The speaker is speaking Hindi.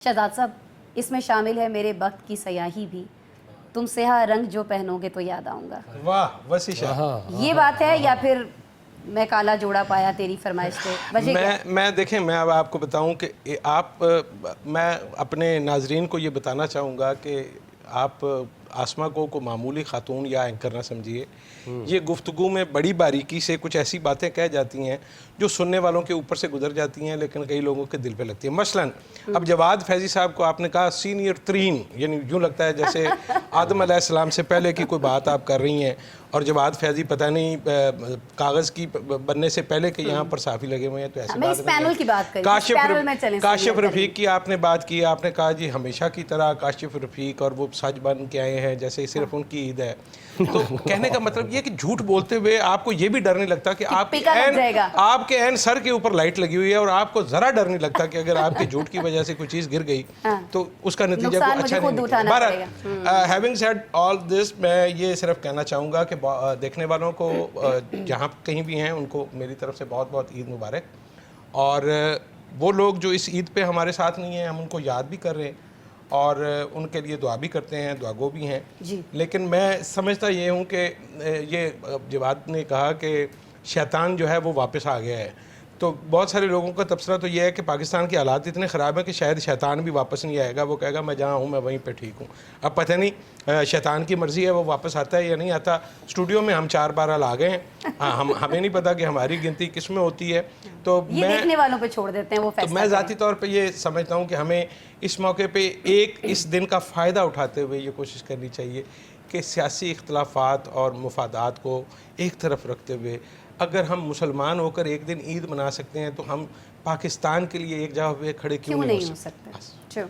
शहजाद साहब, इसमें शामिल है मेरे वक्त की सयाही भी, तुम स्याह रंग जो पहनोगे तो याद आऊंगा। वाह वसीशा, ये बात है या फिर मैं काला जोड़ा पाया तेरी फरमाइश पे वजह क्या? मैं देखें, मैं अब आपको बताऊं कि मैं अपने नाजरीन को ये बताना चाहूँगा कि आप आसमा को मामूली खातून या एंकर ना समझिए। ये गुफ्तगू में बड़ी बारीकी से कुछ ऐसी बातें कह जाती हैं जो सुनने वालों के ऊपर से गुजर जाती हैं, लेकिन कई लोगों के दिल पे लगती है। मसलन अब जवाद फैज़ी साहब को आपने कहा सीनियर तरीन, यानी यूँ लगता है जैसे आदम अलैहिस्सलाम से पहले की कोई बात आप कर रही हैं, और जवाद फैज़ी पता नहीं कागज़ की बनने से पहले के यहाँ पर साफ़ी लगे हुए हैं। तो ऐसी बात पैनल की बात करी, काशिफ रफ़ीक की आपने बात की, आपने कहा जी हमेशा की तरह काशिफ रफ़ीक और वो सज बन के आए हैं जैसे सिर्फ उनकी ईद है। तो कहने का मतलब ये कि झूठ बोलते हुए आपको ये भी डर नहीं लगता कि आपके एन सर के ऊपर लाइट लगी हुई है और आपको ज़रा डर नहीं लगता कि अगर आपके झूठ की वजह से कोई चीज़ गिर गई तो उसका नतीजा कोई अच्छा नहीं निकलेगा। हैविंग सेड ऑल दिस, मैं ये सिर्फ कहना चाहूँगा कि देखने वालों को जहाँ कहीं भी हैं उनको मेरी तरफ से बहुत बहुत ईद मुबारक। और वो लोग जो इस ईद पे हमारे साथ नहीं हैं, हम उनको याद भी कर रहे हैं और उनके लिए दुआ भी करते हैं, दुआगो भी हैं जी। लेकिन मैं समझता ये हूँ कि ये जवाद ने कहा कि शैतान जो है वो वापस आ गया है, तो बहुत सारे लोगों का तबसरा तो ये है कि पाकिस्तान के हालात इतने ख़राब हैं कि शायद शैतान भी वापस नहीं आएगा। वो कहेगा मैं जहाँ हूँ मैं वहीं पे ठीक हूँ। अब पता नहीं शैतान की मर्ज़ी है वो वापस आता है या नहीं आता। स्टूडियो में हम 4 बार आ गए हैं, हमें नहीं पता कि हमारी गिनती किस में होती है, तो ये देखने वालों पे छोड़ देते हैं वो फैसला। तो मैं ज़ाती तौर पे ये समझता हूँ कि हमें इस मौके पे इस दिन का फ़ायदा उठाते हुए ये कोशिश करनी चाहिए कि सियासी इख्तलाफात और मुफादात को एक तरफ रखते हुए अगर हम मुसलमान होकर एक दिन ईद मना सकते हैं तो हम पाकिस्तान के लिए एक जगह पे खड़े क्यों नहीं हो सकते।